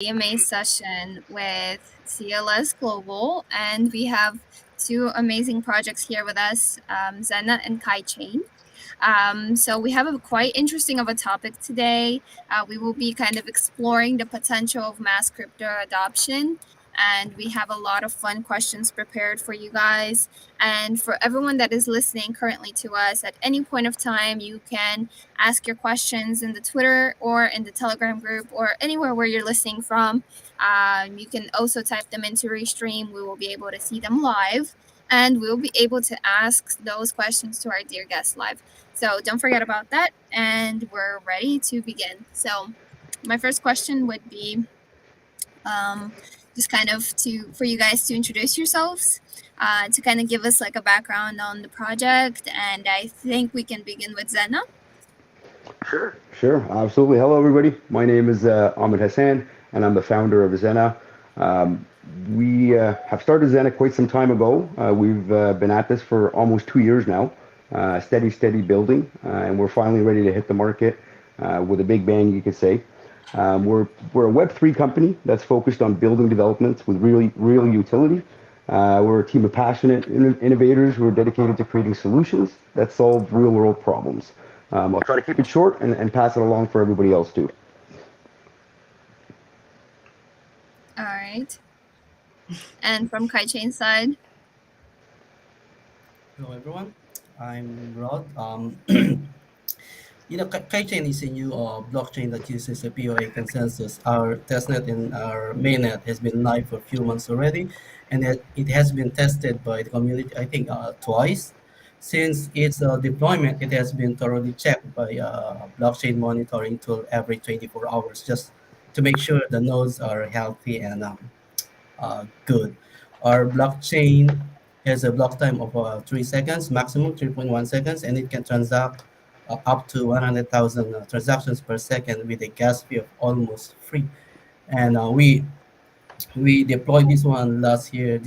AMA session with CLS Global, and we have two amazing projects here with us, Zena and KaiChain. So we have a quite interesting of a topic today. We will be kind of exploring the potential of mass crypto adoption, and we have a lot of fun questions prepared for you guys. And for everyone that is listening currently to us, at any point of time, you can ask your questions in the Twitter or in the Telegram group or anywhere where you're listening from. You can also type them into Restream. We will be able to see them live, and we'll be able to ask those questions to our dear guests live. So don't forget about that, and we're ready to begin. So my first question would be just kind of to for you guys to introduce yourselves, to kind of give us like a background on the project, and I think we can begin with Zena. Sure, absolutely. Hello, everybody. My name is Ahmed Hassan, and I'm the founder of Zena. Um, we have started Zena quite some time ago. We've been at this for almost 2 years now, steady building, and we're finally ready to hit the market with a big bang, you could say. We're a Web3 company that's focused on building developments with real utility. We're a team of passionate innovators who are dedicated to creating solutions that solve real world problems. I'll try to keep it short and pass it along for everybody else too. All right. And from KaiChain side. Hello, everyone. I'm Rod. KaiChain is a new blockchain that uses a POA consensus. Our testnet and our mainnet has been live for a few months already, and it has been tested by the community, I think, twice. Since its deployment, it has been thoroughly checked by blockchain monitoring tool every 24 hours, just to make sure the nodes are healthy and good. Our blockchain has a block time of 3 seconds, maximum 3.1 seconds, and it can transact up to 100,000 transactions per second with a gas fee of almost free. And we deployed this one last year,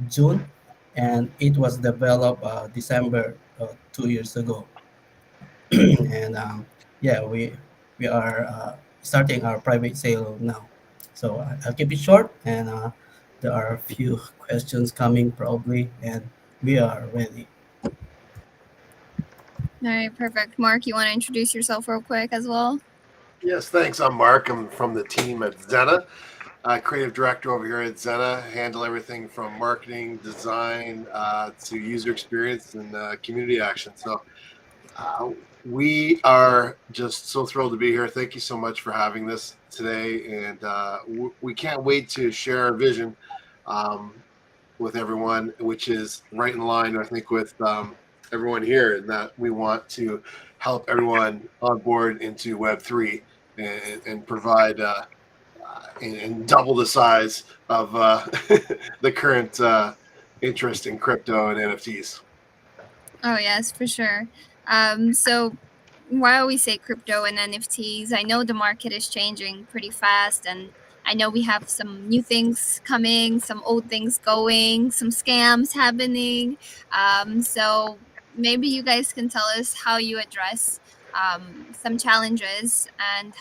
June, and it was developed December 2 years ago. And yeah, we are starting our private sale now. So I'll keep it short, and there are a few questions coming probably, and we are ready. All right, perfect. Mark, you want to introduce yourself real quick as well? Yes, thanks. I'm Mark. I'm from the team at Zena. Creative director over here at Zena. Handle everything from marketing, design, to user experience and community action. So we are just so thrilled to be here. Thank you so much for having this today, and we can't wait to share our vision with everyone, which is right in line, I think, with everyone here, and that we want to help everyone on board into Web3 and provide and double the size of the current interest in crypto and NFTs. Oh, yes, for sure. So while we say crypto and NFTs, I know the market is changing pretty fast, and I know we have some new things coming, some old things going, some scams happening. So maybe you guys can tell us how you address some challenges and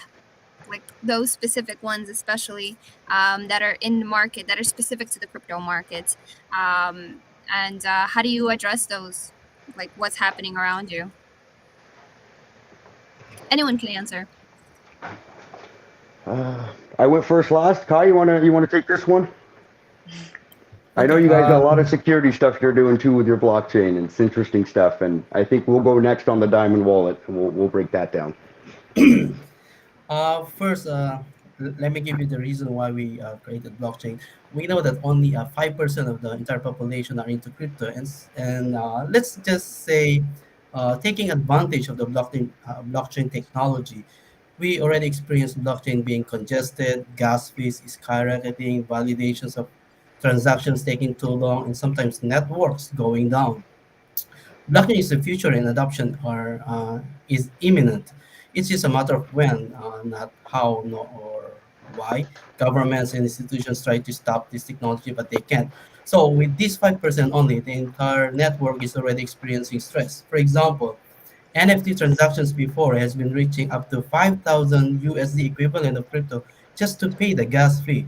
like those specific ones, especially that are in the market that are specific to the crypto market. And how do you address those? Like what's happening around you? Anyone can answer. I went first last. Kai, you wanna take this one? I know Okay, you guys got a lot of security stuff you're doing too with your blockchain, and it's interesting stuff. And I think we'll go next on the Diamond Wallet, and we'll break that down. First, let me give you the reason why we created blockchain. We know that only 5% of the entire population are into crypto, and let's just say, taking advantage of the blockchain technology, we already experienced blockchain being congested, gas fees skyrocketing, validations of transactions taking too long, and sometimes networks going down. Blockchain is the future, and adoption is imminent. It's just a matter of when, not how, no, or why. Governments and institutions try to stop this technology, but they can't. So with this 5% only, the entire network is already experiencing stress. For example, NFT transactions before has been reaching up to 5,000 USD equivalent of crypto just to pay the gas fee.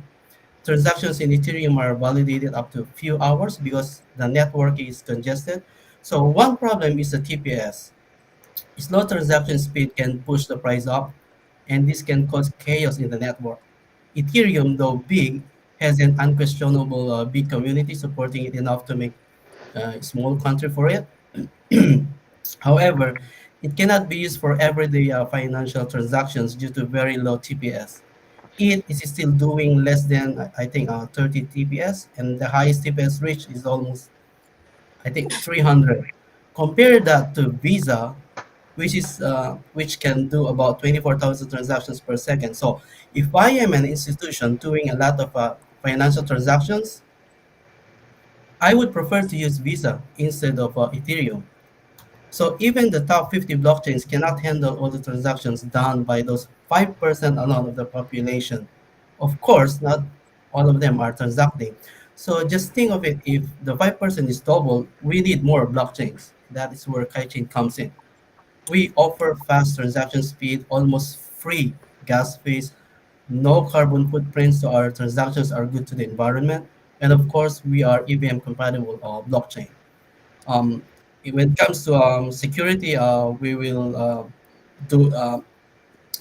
Transactions in Ethereum are validated up to a few hours because the network is congested. So one problem is the TPS. Slow transaction speed can push the price up, and this can cause chaos in the network. Ethereum, though big, has an unquestionable big community supporting it enough to make a small country for it. However, it cannot be used for everyday financial transactions due to very low TPS. It is still doing less than, I think, 30 TPS, and the highest TPS reached is almost, I think, 300. Compare that to Visa, which can do about 24,000 transactions per second. So if I am an institution doing a lot of financial transactions, I would prefer to use Visa instead of Ethereum. So even the top 50 blockchains cannot handle all the transactions done by those 5% alone of the population. Of course, not all of them are transacting. So just think of it, if the 5% is double, we need more blockchains. That is where KaiChain comes in. We offer fast transaction speed, almost free gas fees, no carbon footprint, so our transactions are good to the environment. And of course, we are EVM compatible blockchain. Um, when it comes to security, we will do.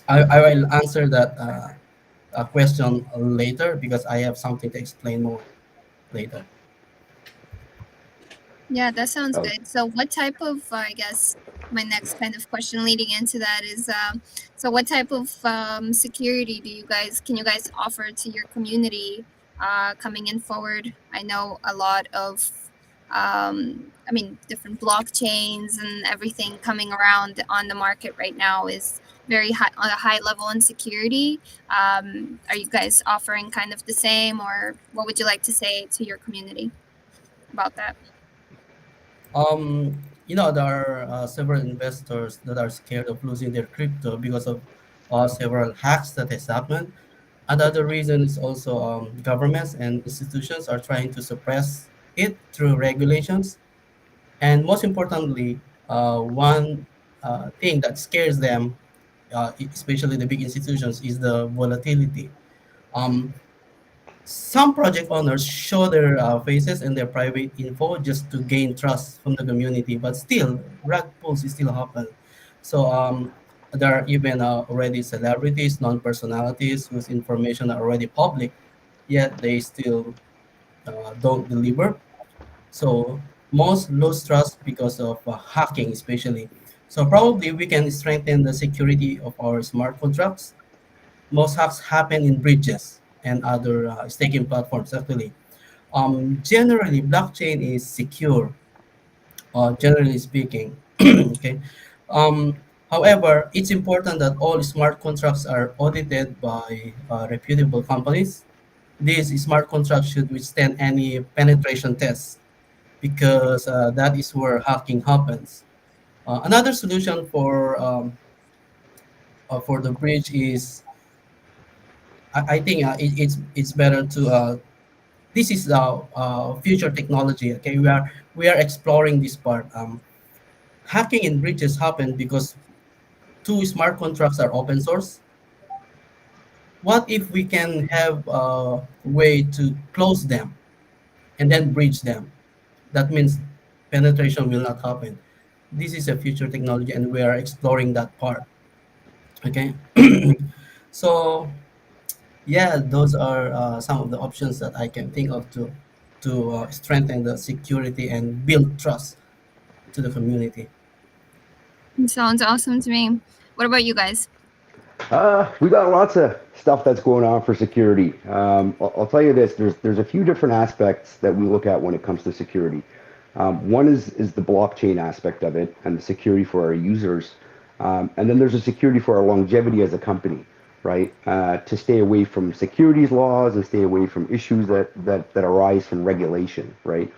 I will answer that question later because I have something to explain more later. Yeah, that sounds Oh, good. So, what type of, I guess, my next kind of question leading into that is, so what type of security can you guys offer to your community coming in forward? I know a lot of, I mean, different blockchains and everything coming around on the market right now is very high on a high level in security. Are you guys offering kind of the same, or what would you like to say to your community about that? There are several investors that are scared of losing their crypto because of several hacks that has happened. Another reason is also governments and institutions are trying to suppress it through regulations. And most importantly, one thing that scares them, especially the big institutions, is the volatility. Um, some project owners show their faces and their private info just to gain trust from the community, but still, rug pulls still happen. So there are even already celebrities, non-personalities whose information are already public, yet they still don't deliver. So most lose trust because of hacking, especially. So probably we can strengthen the security of our smart contracts. Most hacks happen in bridges and other staking platforms. Actually, generally blockchain is secure. Generally speaking, okay. However, it's important that all smart contracts are audited by reputable companies. These smart contracts should withstand any penetration tests because that is where hacking happens. Another solution for the bridge is I think it's better to this is future technology. Okay, we are exploring this part. Hacking in bridges happen because two smart contracts are open source. What if we can have a way to close them and then bridge them? That means penetration will not happen. This is a future technology, and we are exploring that part. Okay, so yeah, those are some of the options that I can think of to strengthen the security and build trust to the community. Sounds awesome to me. What about you guys? we got lots of stuff that's going on for security. I'll tell you this: there's a few different aspects that we look at when it comes to security. One is the blockchain aspect of it and the security for our users, and then there's a security for our longevity as a company, right? To stay away from securities laws and stay away from issues that arise from regulation, right?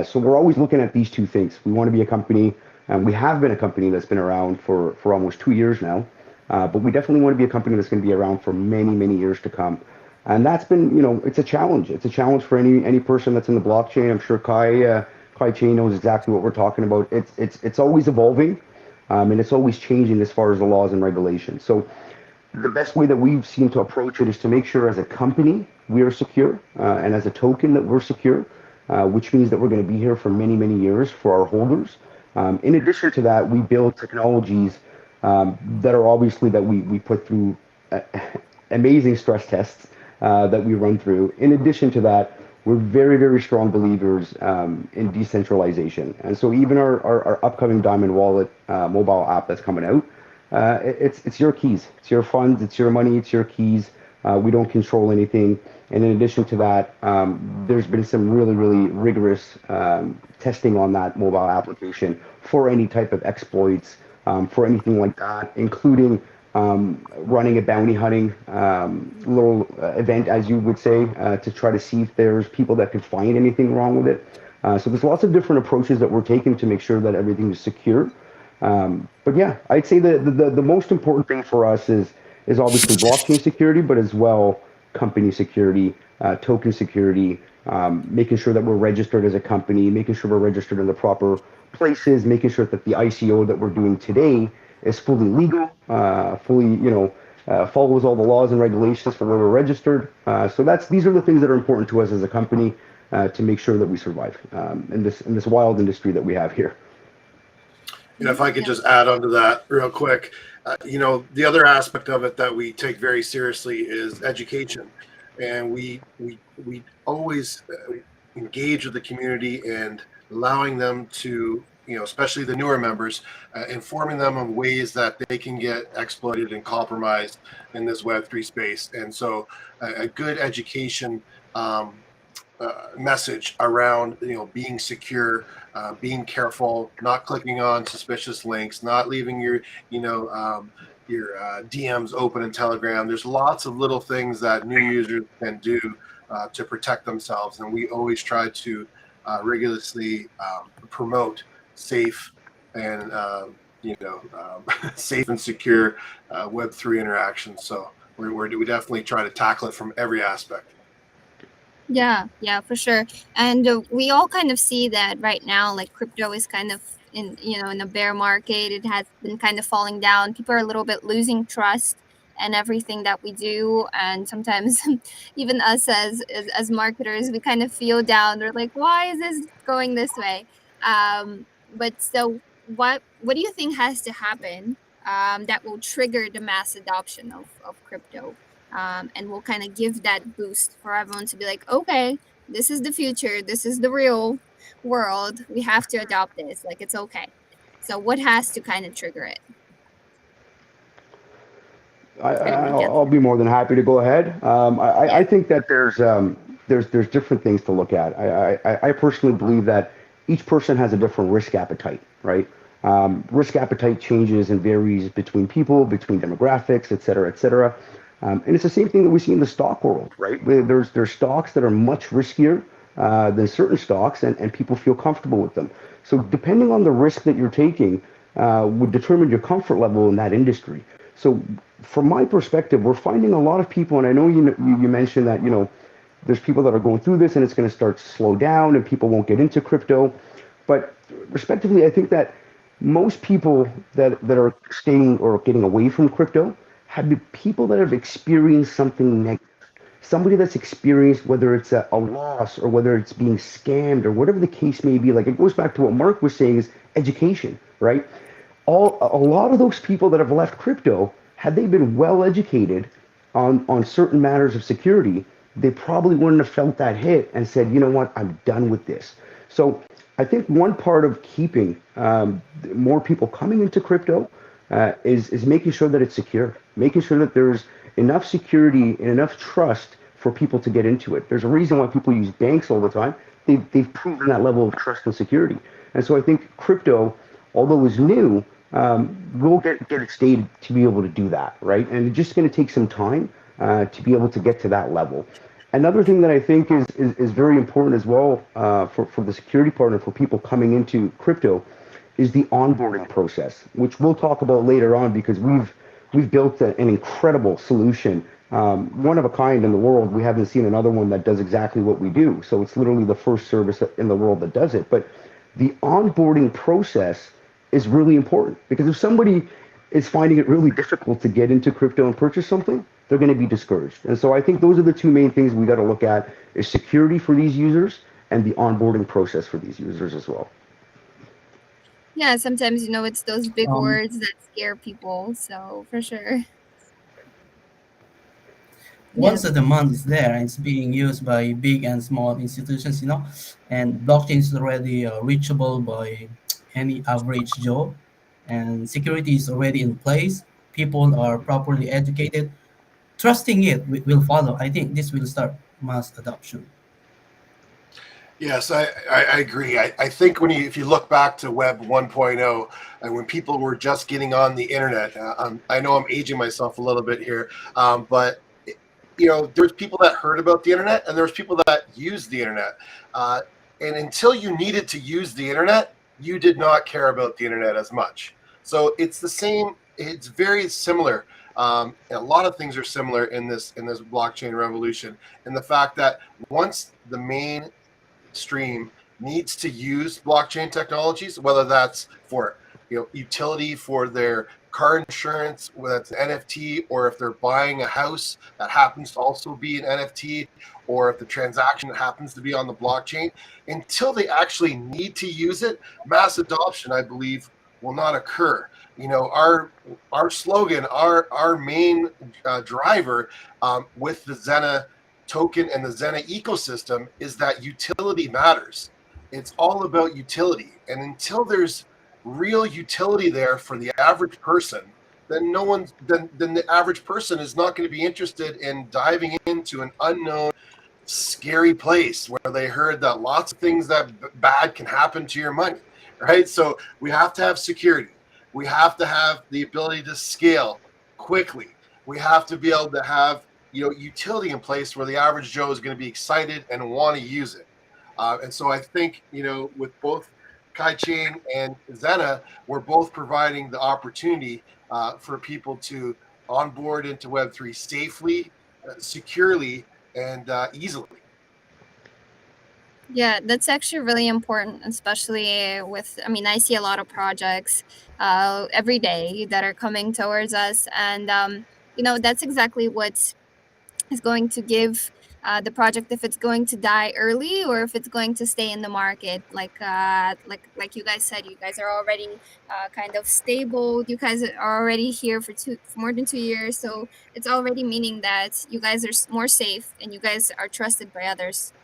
So we're always looking at these two things. We want to be a company, and we have been a company that's been around for almost 2 years now. But we definitely want to be a company that's going to be around for many, many years to come. And that's been, it's a challenge. It's a challenge for any person that's in the blockchain. I'm sure Kai Chain knows exactly what we're talking about. It's always evolving, and it's always changing as far as the laws and regulations. So the best way that we've seen to approach it is to make sure as a company we are secure, and as a token that we're secure, which means that we're going to be here for many, many years for our holders. In addition to that, we build technologies that are obviously that we put through amazing stress tests that we run through. In addition to that, we're very, very strong believers in decentralization. And so even our upcoming Diamond Wallet mobile app that's coming out, it's your keys, it's your funds, it's your money, it's your keys. We don't control anything. And in addition to that, there's been some really, really rigorous testing on that mobile application for any type of exploits, for anything like that, including running a bounty hunting little event, as you would say, to try to see if there's people that could find anything wrong with it. So there's lots of different approaches that we're taking to make sure that everything is secure. But yeah, I'd say the most important thing for us is obviously blockchain security, but as well company security, token security, making sure that we're registered as a company, making sure we're registered in the proper places, making sure that the ICO that we're doing today is fully legal, fully, follows all the laws and regulations for where we're registered. So these are the things that are important to us as a company to make sure that we survive in this wild industry that we have here. If I could just add on to that real quick, the other aspect of it that we take very seriously is education, and we always engage with the community and allowing them to, especially the newer members, informing them of ways that they can get exploited and compromised in this Web3 space. And so a good education message around being secure, being careful, not clicking on suspicious links, not leaving your DMs open in Telegram. There's lots of little things that new users can do to protect themselves, and we always try to rigorously promote safe and safe and secure Web3 interactions. So we definitely try to tackle it from every aspect. Yeah, for sure. And we all kind of see that right now, like crypto is kind of in a bear market. It has been kind of falling down. People are a little bit losing trust in everything that we do, and sometimes even us as marketers, we kind of feel down. We're like, why is this going this way? But so what do you think has to happen that will trigger the mass adoption of crypto? And we'll kind of give that boost for everyone to be like, okay, this is the future, this is the real world, we have to adopt this, like it's okay. So what has to kind of trigger it? I'll be more than happy to go ahead. I think that there's different things to look at. I personally believe that each person has a different risk appetite, right? Risk appetite changes and varies between people, between demographics, et cetera, et cetera. And it's the same thing that we see in the stock world, right? There's stocks that are much riskier than certain stocks, and people feel comfortable with them. So depending on the risk that you're taking would determine your comfort level in that industry. So from my perspective, we're finding a lot of people, and I know you mentioned that there's people that are going through this and it's going to start to slow down and people won't get into crypto. But respectively, I think that most people that are staying or getting away from crypto have been people that have experienced something negative. Somebody that's experienced, whether it's a loss or whether it's being scammed or whatever the case may be. Like, it goes back to what Mark was saying, is education, right? A lot of those people that have left crypto, had they been well educated on certain matters of security, they probably wouldn't have felt that hit and said, you know what, I'm done with this. So I think one part of keeping more people coming into crypto is making sure that it's secure, making sure that there's enough security and enough trust for people to get into it. There's a reason why people use banks all the time. They've proven that level of trust and security. And so I think crypto, although it's new, we'll get it stated to be able to do that, right? And it's just going to take some time to be able to get to that level. Another thing that I think is very important as well for the security partner, for people coming into crypto, is the onboarding process, which we'll talk about later on, because we've built an incredible solution, one of a kind in the world. We haven't seen another one that does exactly what we do. So it's literally the first service in the world that does it. But the onboarding process is really important, because if somebody is finding it really difficult to get into crypto and purchase something, they're going to be discouraged. And so I think those are the two main things we got to look at is security for these users and the onboarding process for these users as well. Yeah, sometimes it's those big Um, words that scare people. So for sure. Yeah. Once the demand is there and it's being used by big and small institutions, and blockchain is already reachable by any average Joe, and security is already in place, people are properly educated, trusting it will follow. I think this will start mass adoption. Yes, I agree. I think if you look back to Web 1.0 and when people were just getting on the internet, I know I'm aging myself a little bit here, but there's people that heard about the internet and there's people that used the internet. And until you needed to use the internet, you did not care about the internet as much. So it's the same. It's very similar. And a lot of things are similar in this blockchain revolution, and the fact that once the mainstream needs to use blockchain technologies, whether that's for utility for their car insurance, whether it's an NFT, or if they're buying a house that happens to also be an NFT, or if the transaction happens to be on the blockchain, until they actually need to use it, mass adoption, I believe, will not occur. Our slogan, our main driver with the Zena token and the Zena ecosystem is that utility matters. It's all about utility, and until there's real utility there for the average person, then then the average person is not going to be interested in diving into an unknown, scary place where they heard that lots of things that bad can happen to your money, right? So we have to have security. We have to have the ability to scale quickly. We have to be able to have utility in place where the average Joe is going to be excited and want to use it. And so I think with both KaiChain and Zena, we're both providing the opportunity for people to onboard into Web3 safely, securely, and easily. Yeah, that's actually really important, especially with, I see a lot of projects every day that are coming towards us. And, that's exactly what is going to give the project if it's going to die early or if it's going to stay in the market. Like you guys said, you guys are already kind of stable. You guys are already here for more than 2 years, so it's already meaning that you guys are more safe and you guys are trusted by others.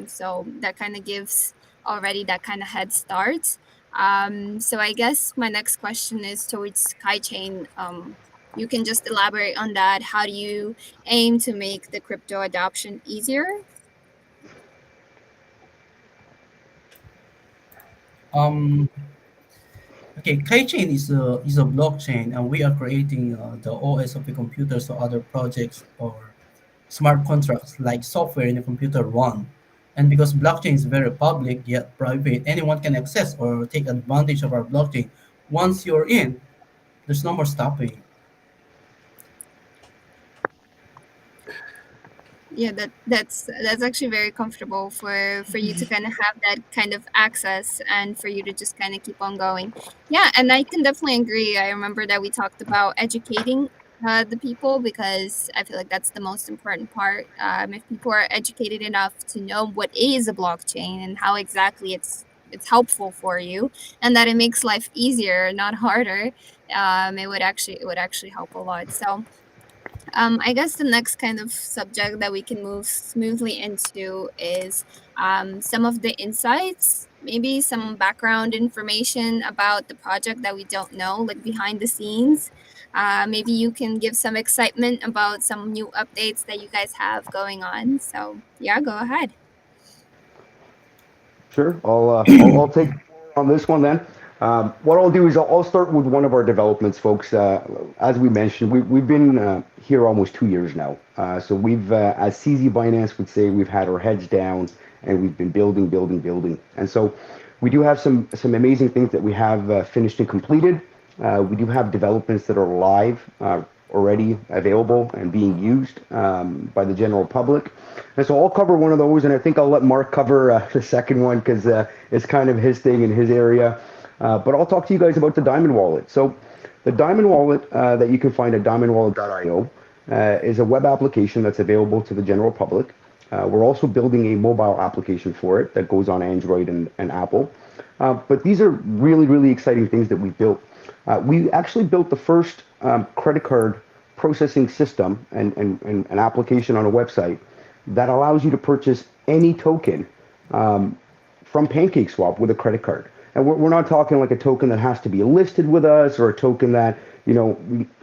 So that kind of gives already that kind of head start. So I guess my next question is towards KaiChain. You can just elaborate on that. How do you aim to make the crypto adoption easier? Um, okay, KaiChain is a blockchain, and we are creating the OS of the computer so other projects or smart contracts like software in a computer run. And because blockchain is very public yet private, anyone can access or take advantage of our blockchain. Once you're in, there's no more stopping. Yeah, that's actually very comfortable for you to kind of have that kind of access and for you to just kind of keep on going. Yeah, and I can definitely agree. I remember that we talked about educating the people, because I feel like that's the most important part. If people are educated enough to know what is a blockchain and how exactly it's helpful for you, and that it makes life easier, not harder, it would actually help a lot. So I guess the next kind of subject that we can move smoothly into is some of the insights, maybe some background information about the project that we don't know, like behind the scenes. Maybe you can give some excitement about some new updates that you guys have going on. So, yeah, go ahead. Sure, I'll take on this one then. What I'll do is I'll start with one of our developments, folks. As we mentioned, we've been here almost 2 years now. So we've, as CZ Binance would say, we've had our heads down and we've been building, building, building. And so we do have some amazing things that we have finished and completed. We do have developments that are live, already available and being used by the general public. And so I'll cover one of those, and I think I'll let Mark cover the second one because it's kind of his thing in his area. But I'll talk to you guys about the Diamond Wallet. So The Diamond Wallet that you can find at diamondwallet.io is a web application that's available to the general public. We're also building a mobile application for it that goes on Android and Apple. But these are really, really exciting things that we built. We actually built the first credit card processing system and an application on a website that allows you to purchase any token from PancakeSwap with a credit card. And we're not talking like a token that has to be listed with us or a token that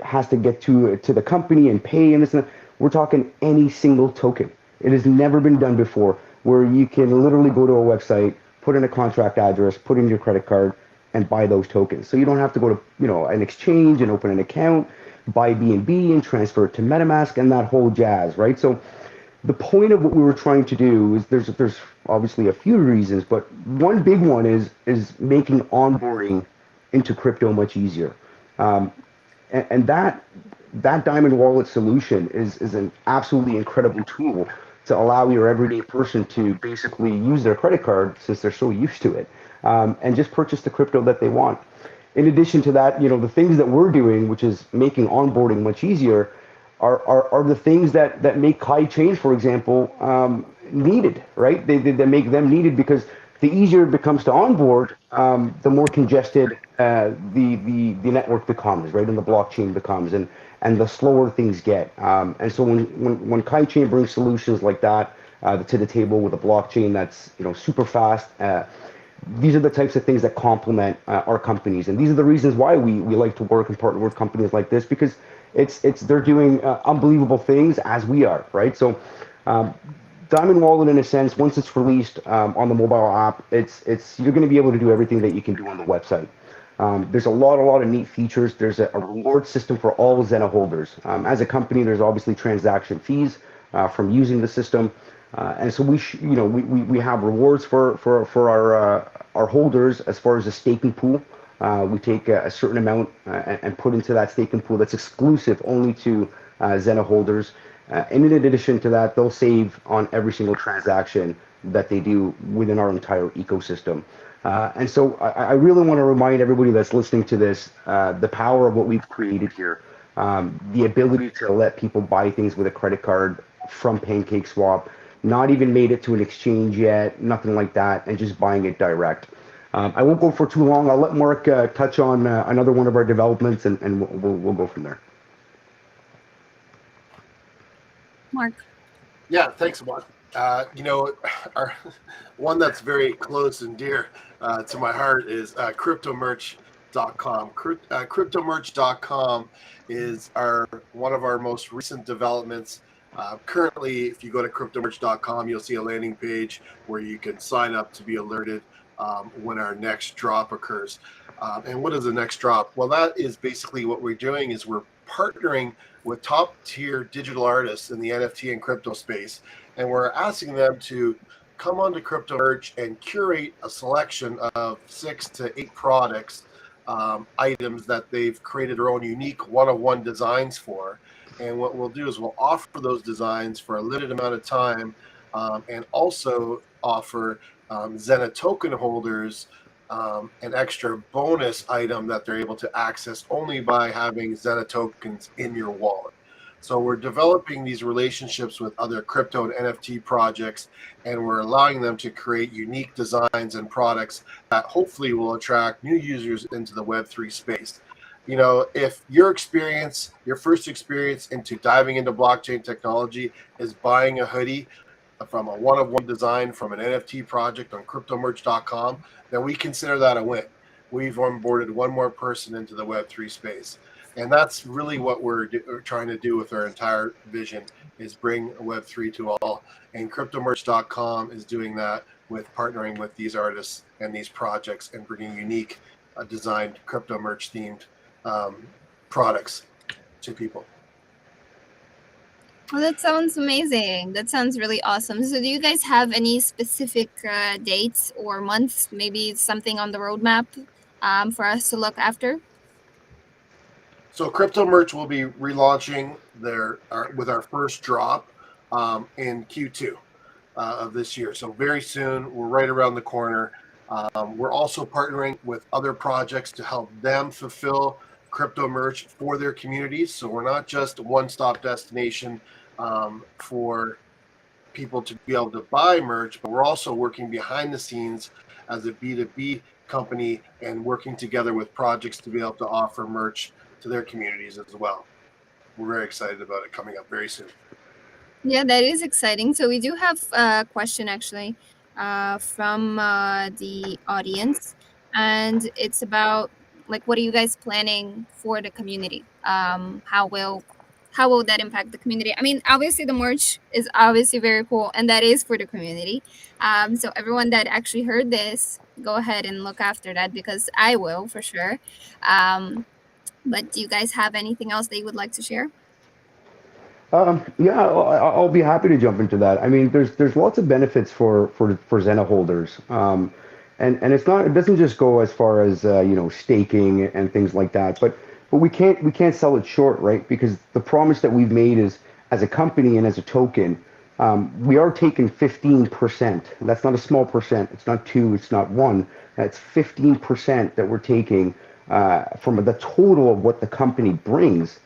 has to get to the company and pay and this and that. We're talking any single token. It has never been done before, where you can literally go to a website, put in a contract address, put in your credit card, and buy those tokens. So you don't have to go to an exchange and open an account, buy BNB and transfer it to MetaMask and that whole jazz, right? So the point of what we were trying to do is there's obviously a few reasons, but one big one is making onboarding into crypto much easier. And that Diamond Wallet solution is an absolutely incredible tool to allow your everyday person to basically use their credit card since they're so used to it, and just purchase the crypto that they want. In addition to that, the things that we're doing, which is making onboarding much easier, are the things that make KaiChain, for example, needed, right? They make them needed because the easier it becomes to onboard, the more congested the network becomes, right? And the blockchain becomes, and the slower things get. And so when KaiChain brings solutions like that to the table with a blockchain that's super fast, these are the types of things that complement our companies, and these are the reasons why we like to work and partner with companies like this, because they're doing unbelievable things as we are, right? So Diamond Wallet, in a sense, once it's released on the mobile app, you're going to be able to do everything that you can do on the website. There's a lot of neat features. There's a reward system for all Zena holders. As a company, there's obviously transaction fees from using the system, and so we have rewards for our holders as far as the staking pool. We take a certain amount and put into that staking pool that's exclusive only to Zena holders. And in addition to that, they'll save on every single transaction that they do within our entire ecosystem. And so I really want to remind everybody that's listening to this the power of what we've created here. The ability to let people buy things with a credit card from PancakeSwap, not even made it to an exchange yet, nothing like that, and just buying it direct. I won't go for too long. I'll let Mark touch on another one of our developments, and we'll go from there. Mark. Yeah, thanks, Mark. Our one that's very close and dear to my heart is cryptomerch.com. Cryptomerch.com is one of our most recent developments. Currently, if you go to cryptomerch.com, you'll see a landing page where you can sign up to be alerted when our next drop occurs. And what is the next drop? Well, that is basically what we're doing is we're partnering with top tier digital artists in the NFT and crypto space. And we're asking them to come onto Crypto Merch and curate a selection of 6 to 8 products, items that they've created their own unique one-of-one designs for. And what we'll do is we'll offer those designs for a limited amount of time, and also offer Zena token holders an extra bonus item that they're able to access only by having Zena tokens in your wallet. So we're developing these relationships with other crypto and NFT projects, and we're allowing them to create unique designs and products that hopefully will attract new users into the Web3 space. If your first experience into diving into blockchain technology is buying a hoodie from a one-of-one design from an NFT project on cryptomerch.com, then we consider that a win. We've onboarded one more person into the Web3 space. And that's really what we're trying to do with our entire vision, is bring Web3 to all. And cryptomerch.com is doing that with partnering with these artists and these projects and bringing unique designed crypto merch themed products to people. Well, that sounds amazing. That sounds really awesome. So do you guys have any specific dates or months, maybe something on the roadmap for us to look after? So Crypto Merch will be relaunching with our first drop in Q2 of this year. So very soon, we're right around the corner. We're also partnering with other projects to help them fulfill crypto merch for their communities. So we're not just a one-stop destination for people to be able to buy merch, but we're also working behind the scenes as a B2B company and working together with projects to be able to offer merch to their communities as well. We're very excited about it coming up very soon. Yeah, that is exciting. So we do have a question actually from the audience, and it's about like what are you guys planning for the community? How will that impact the community? I mean, obviously the merch is obviously very cool, and that is for the community. So everyone that actually heard this, go ahead and look after that because I will for sure. But do you guys have anything else that you would like to share? Yeah, I'll be happy to jump into that. I mean, there's lots of benefits for Zena holders, and it's not, it doesn't just go as far as staking and things like that, but we can't sell it short, right? Because the promise that we've made is as a company and as a token, we are taking 15%. That's not a small percent. It's not two. It's not one. That's 15% that we're taking from the total of what the company brings.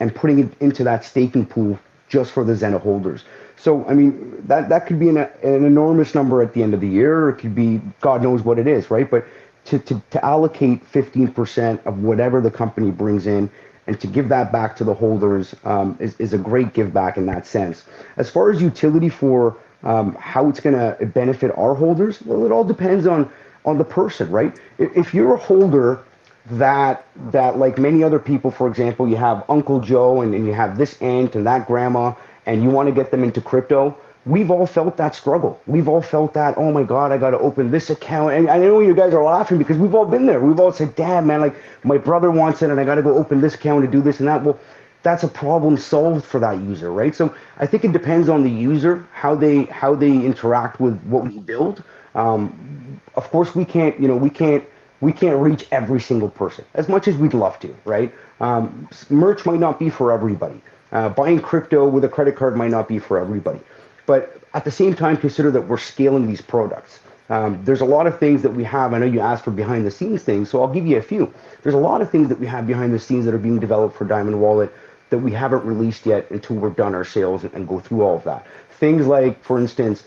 And putting it into that staking pool just for the Zena holders. So, I mean, that could be an enormous number at the end of the year, or it could be God knows what it is, right? But to allocate 15% of whatever the company brings in and to give that back to the holders is a great give back in that sense. As far as utility for how it's going to benefit our holders, well, it all depends on the person, right? If you're a holder that like many other people, for example, you have Uncle Joe and you have this aunt and that grandma, and you want to get them into crypto. We've all felt that struggle. We've all felt that, oh my God, I got to open this account. And I know you guys are laughing because we've all been there. We've all said, damn, man, like my brother wants it and I got to go open this account to do this and that. Well, that's a problem solved for that user, right? So I think it depends on the user, how they interact with what we build. Of course, we can't reach every single person as much as we'd love to, right? Merch might not be for everybody. Buying crypto with a credit card might not be for everybody. But at the same time, consider that we're scaling these products. There's a lot of things that we have. I know you asked for behind the scenes things, so I'll give you a few. There's a lot of things that we have behind the scenes that are being developed for Diamond Wallet that we haven't released yet until we've done our sales and go through all of that. Things like, for instance,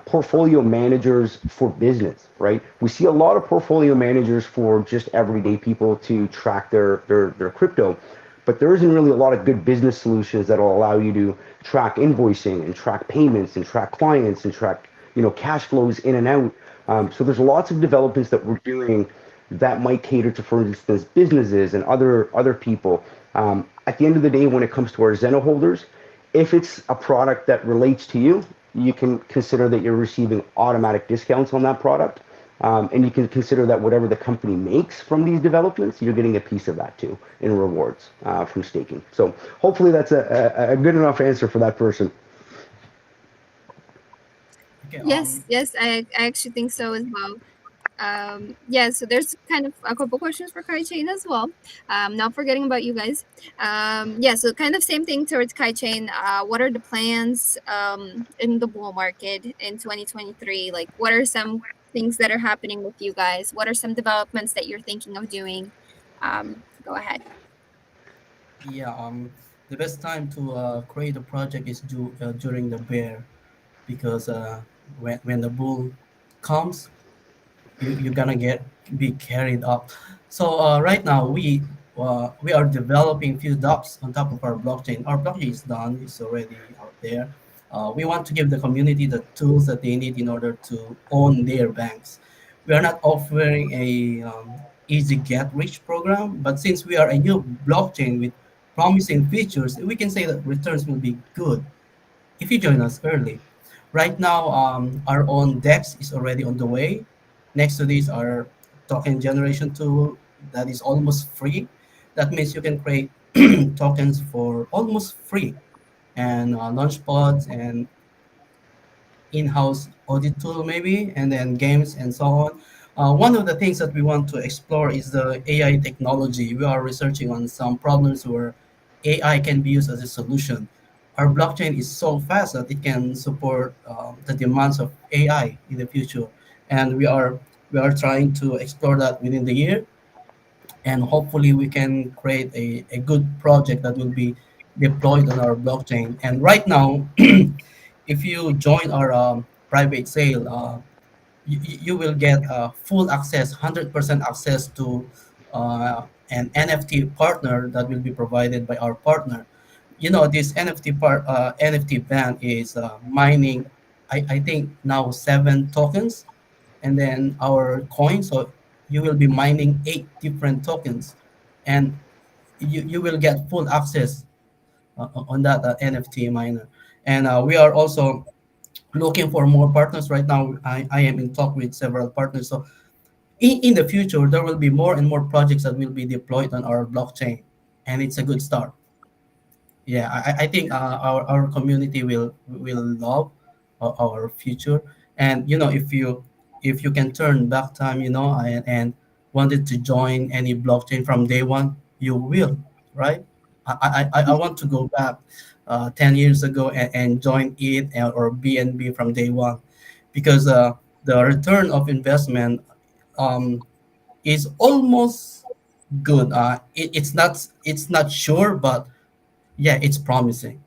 portfolio managers for business, right? We see a lot of portfolio managers for just everyday people to track their crypto, but there isn't really a lot of good business solutions that will allow you to track invoicing and track payments and track clients and track cash flows in and out. So there's lots of developments that we're doing that might cater to, for instance, businesses and other people. At the end of the day, when it comes to our Zeno holders, if it's a product that relates to you, you can consider that you're receiving automatic discounts on that product. And you can consider that whatever the company makes from these developments, you're getting a piece of that too in rewards from staking. So hopefully that's a good enough answer for that person. Okay. Yes, I actually think so as well. Yeah, so there's kind of a couple questions for KaiChain as well. Not forgetting about you guys. Yeah, so kind of same thing towards KaiChain. What are the plans in the bull market in 2023? Like, what are some things that are happening with you guys? What are some developments that you're thinking of doing? Go ahead. Yeah. The best time to create a project is during the bear, because when the bull comes, you're gonna get be carried up. So right now we are developing few docs on top of our blockchain. Our blockchain is done; it's already out there. We want to give the community the tools that they need in order to own their banks. We are not offering a easy get rich program, but since we are a new blockchain with promising features, we can say that returns will be good if you join us early. Right now, our own DEX is already on the way. Next to this, our token generation tool that is almost free. That means you can create tokens for almost free, and launch pods and in-house audit tool maybe, and then games and so on. One of the things that we want to explore is the AI technology. We are researching on some problems where AI can be used as a solution. Our blockchain is so fast that it can support the demands of AI in the future, and we are trying to explore that within the year. and hopefully we can create a good project that will be deployed on our blockchain. And right now, if you join our private sale, you will get full access, 100% access to an NFT partner that will be provided by our partner. You know, this NFT band is mining, I think now 7 tokens, and then our coin. So you will be mining 8 different tokens, and you will get full access on that NFT miner. And we are also looking for more partners right now. I am in talk with several partners. So in the future, there will be more and more projects that will be deployed on our blockchain, and it's a good start. Yeah, I think our community will love our future. And you know, if you can turn back time, you know, and wanted to join any blockchain from day one, you will, right? I want to go back 10 years ago and join it or BNB from day one, because the return of investment um, is almost good. It's not sure, but yeah, it's promising.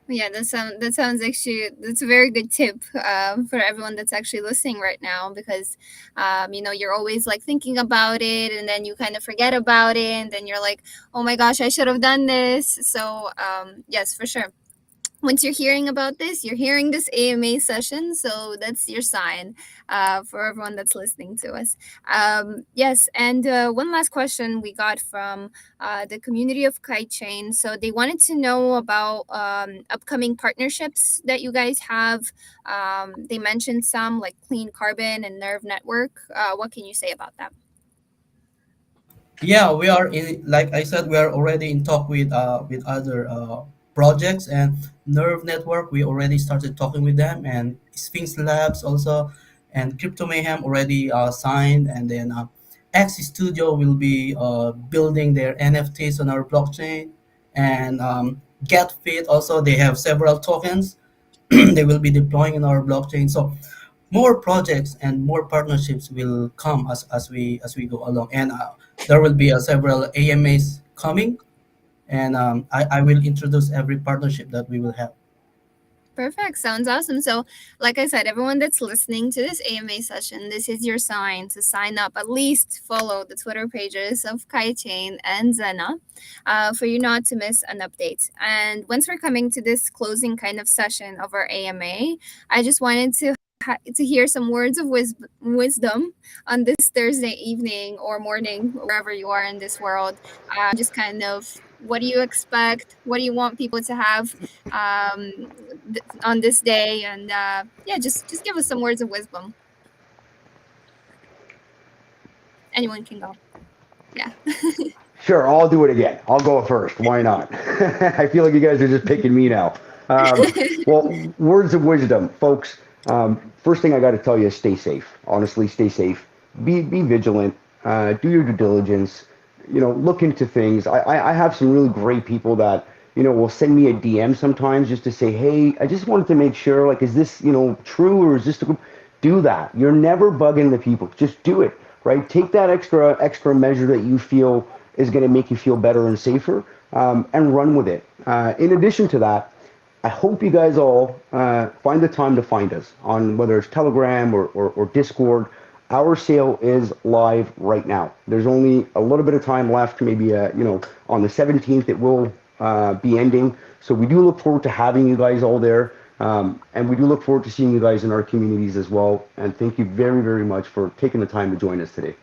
Yeah, that sounds actually, that's a very good tip for everyone that's actually listening right now, because you're always like thinking about it, and then you kind of forget about it, and then you're like, oh my gosh, I should have done this. So yes, for sure, once you're hearing about this, you're hearing this AMA session, so that's your sign for everyone that's listening to us. Yes, and one last question we got from the community of KaiChain. So they wanted to know about upcoming partnerships that you guys have. They mentioned some like Clean Carbon and Nerve Network. What can you say about that? Yeah, we are in, like I said, we are already in talk with other projects, and Nerve Network. We already started talking with them, and Sphinx Labs also, and Crypto Mayhem already signed, and then X Studio will be building their NFTs on our blockchain, and Get Fit also, they have several tokens they will be deploying in our blockchain. So more projects and more partnerships will come as we go along, and there will be several AMAs coming, and I will introduce every partnership that we will have. Perfect. Sounds awesome. So, like I said, everyone that's listening to this AMA session, this is your sign to sign up. At least follow the Twitter pages of KaiChain and Zena for you not to miss an update. And once we're coming to this closing kind of session of our AMA, I just wanted to hear some words of wisdom on this Thursday evening or morning, wherever you are in this world. Just kind of, what do you expect? What do you want people to have on this day? And yeah, just give us some words of wisdom. Anyone can go. Yeah. Sure, I'll do it again. I'll go first. Why not? I feel like you guys are just picking me now. Well, words of wisdom, folks. First thing I got to tell you is stay safe. Honestly, stay safe. Be vigilant. Do your due diligence. You know, look into things. I have some really great people that will send me a DM sometimes just to say, hey, I just wanted to make sure, like, is this true, or is this the do that. You're never bugging the people. Just do it, right? Take that extra measure that you feel is going to make you feel better and safer, and run with it. In addition to that, I hope you guys all find the time to find us on whether it's Telegram or Discord. Our sale is live right now. There's only a little bit of time left. Maybe on the 17th it will be ending. So we do look forward to having you guys all there. And we do look forward to seeing you guys in our communities as well. And thank you very, very much for taking the time to join us today.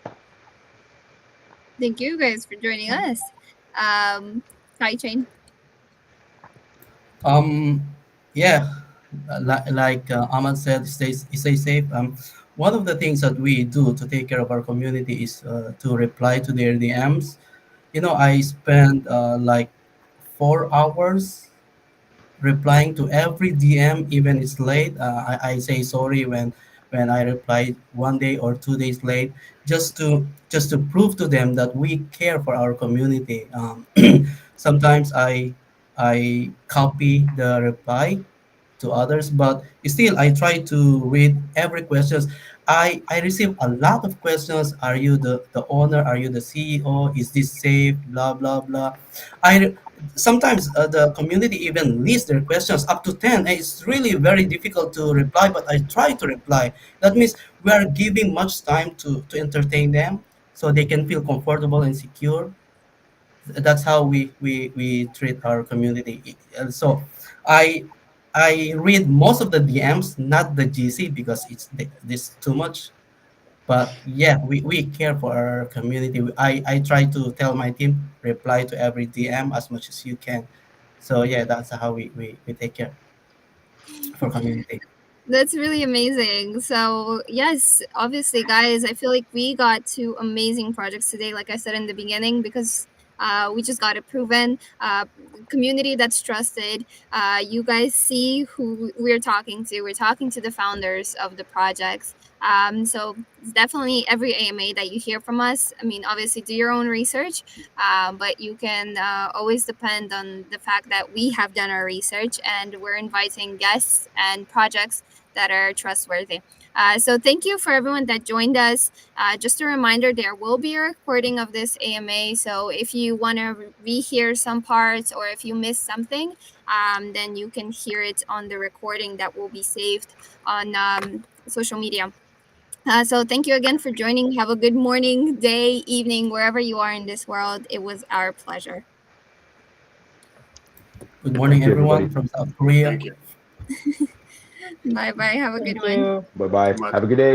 Thank you guys for joining us. KaiChain. um yeah, like Ahmad said, stay safe. One of the things that we do to take care of our community is to reply to their DMs. You know, I spend like 4 hours replying to every DM, even it's late. I say sorry when I reply 1 day or 2 days late, just to prove to them that we care for our community. Sometimes I copy the reply to others, but still I try to read every questions. I receive a lot of questions. Are you the owner? Are you the CEO? Is this safe? Blah blah blah. I sometimes the community even lists their questions up to 10, and it's really very difficult to reply. But I try to reply. That means we are giving much time to entertain them, so they can feel comfortable and secure. That's how we treat our community. And so I I read most of the DMs, not the GC, because this too much. But yeah, we care for our community. I try to tell my team, reply to every DM as much as you can. So yeah, that's how we take care for community. That's really amazing. So, yes, obviously, guys, I feel like we got two amazing projects today, like I said in the beginning, because we just got it proven. Community that's trusted. You guys see who we're talking to. We're talking to the founders of the projects. So, definitely every AMA that you hear from us, I mean, obviously, do your own research, but you can always depend on the fact that we have done our research and we're inviting guests and projects that are trustworthy. So thank you for everyone that joined us. Just a reminder, there will be a recording of this AMA. So if you want to rehear some parts or if you missed something, then you can hear it on the recording that will be saved on social media. So thank you again for joining. Have a good morning, day, evening, wherever you are in this world. It was our pleasure. Good morning, Thank you, everyone everybody. from South Korea. Thank you. Bye bye. Have a good Thank one. you. Bye Thank you bye. much. Have a good day.